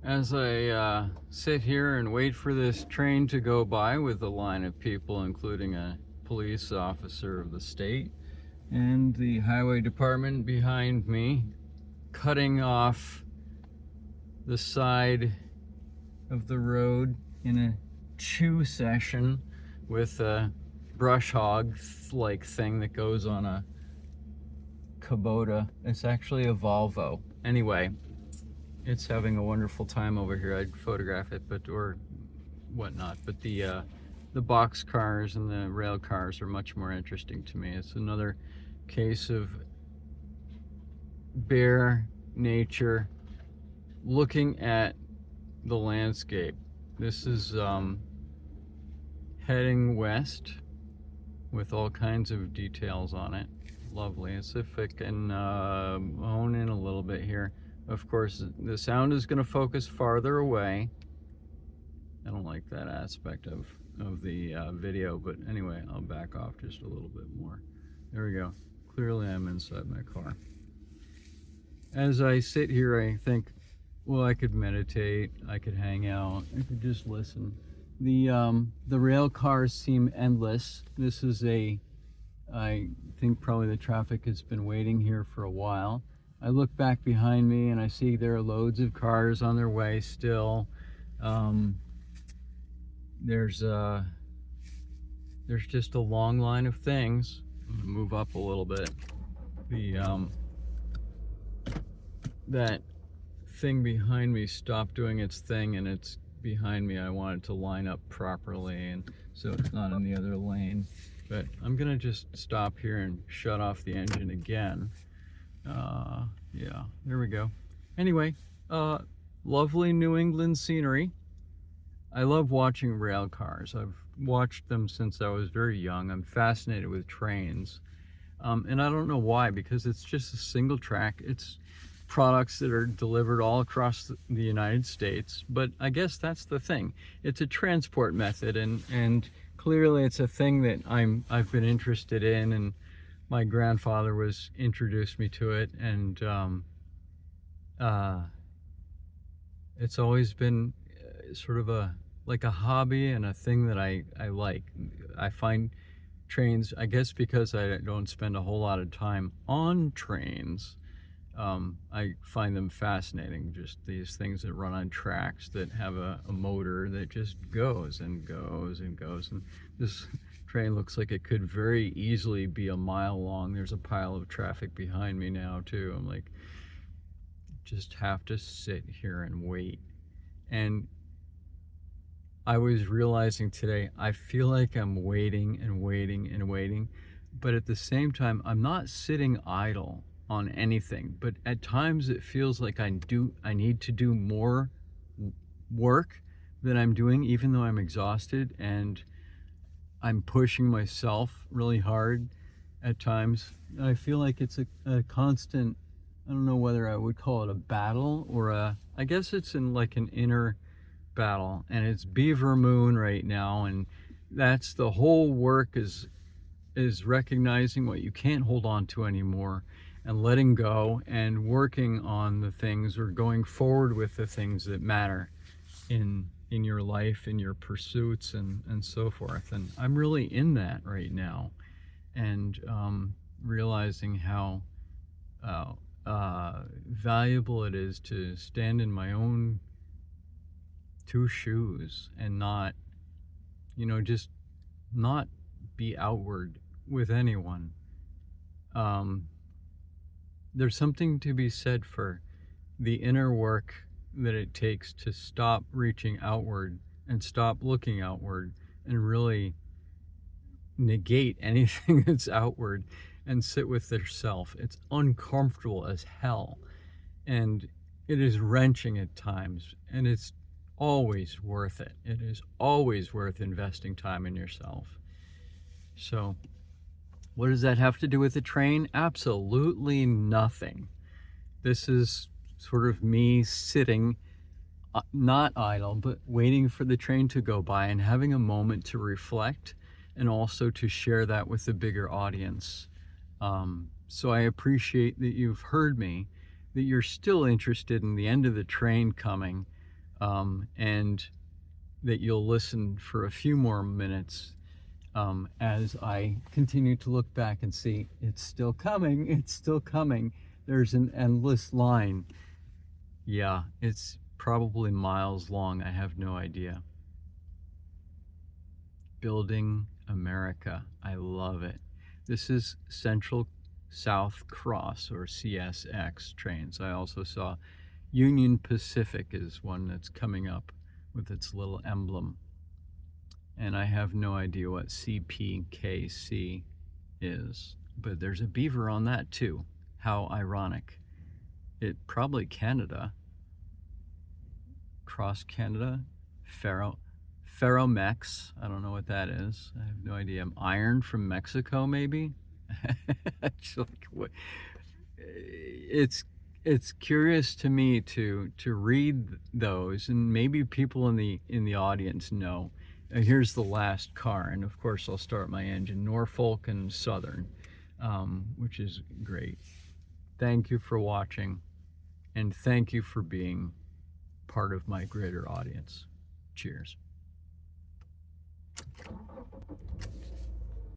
As I sit here and wait for this train to go by with a line of people, including a police officer of the state and the highway department behind me, cutting off the side of the road in a chew session with a brush hog like thing that goes on a Kubota. It's actually a Volvo. Anyway, it's having a wonderful time over here. I'd photograph it, but or whatnot. But the box cars and the rail cars are much more interesting to me. It's another case of bare nature looking at the landscape. This is heading west with all kinds of details on it. Lovely. Let's see if I can hone in a little bit here. Of course, the sound is going to focus farther away. I don't like that aspect of the video, but anyway, I'll back off just a little bit more. There we go. Clearly I'm inside my car. As I sit here, I think, well, I could meditate, I could hang out, I could just listen. The rail cars seem endless. This is I think probably the traffic has been waiting here for a while. I look back behind me and I see there are loads of cars on their way still. There's just a long line of things. I'm gonna move up a little bit. That thing behind me stopped doing its thing, and it's behind me. I want it to line up properly, and so it's not in the other lane. But I'm gonna just stop here and shut off the engine again. Yeah, there we go. Anyway, lovely New England scenery. I love watching rail cars. I've watched them since I was very young. I'm fascinated with trains. And I don't know why, because it's just a single track. It's products that are delivered all across the United States. But I guess that's the thing. It's a transport method, and clearly it's a thing that I've been interested in, and my grandfather introduced me to it, and it's always been sort of like a hobby and a thing that I like. I find trains, I guess because I don't spend a whole lot of time on trains, I find them fascinating. Just these things that run on tracks that have a motor that just goes and goes and goes. And this train looks like it could very easily be a mile long. There's a pile of traffic behind me now too. I'm like, just have to sit here and wait. And I was realizing today, I feel like I'm waiting and waiting and waiting, but at the same time, I'm not sitting idle on anything. But at times it feels like I need to do more work than I'm doing, even though I'm exhausted, and I'm pushing myself really hard at times. I feel like it's a constant, I don't know whether I would call it a battle or I guess it's in like an inner battle, and it's Beaver Moon right now, and that's the whole work is recognizing what you can't hold on to anymore and letting go and working on the things, or going forward with the things that matter in your life, in your pursuits, and so forth. And I'm really in that right now, and realizing how valuable it is to stand in my own two shoes and not, just not be outward with anyone. There's something to be said for the inner work that it takes to stop reaching outward and stop looking outward and really negate anything that's outward and sit with yourself. It's uncomfortable as hell, and it is wrenching at times, and it's always worth it. It is always worth investing time in yourself. So what does that have to do with the train? Absolutely nothing. This is sort of me sitting, not idle, but waiting for the train to go by and having a moment to reflect, and also to share that with the bigger audience. So I appreciate that you've heard me, that you're still interested in the end of the train coming, and that you'll listen for a few more minutes as I continue to look back and see it's still coming, it's still coming. There's an endless line. Yeah, it's probably miles long. I have no idea. Building America. I love it. This is Central South Cross, or CSX trains. I also saw Union Pacific is one that's coming up with its little emblem. And I have no idea what CPKC is, but there's a beaver on that too. How ironic. It probably Canada. Cross Canada. Ferromex. I don't know what that is. I have no idea. Iron from Mexico, maybe. It's curious to me to read those, and maybe people in the audience know. Here's the last car, and of course I'll start my engine. Norfolk and Southern, which is great. Thank you for watching, and thank you for being part of my greater audience. Cheers.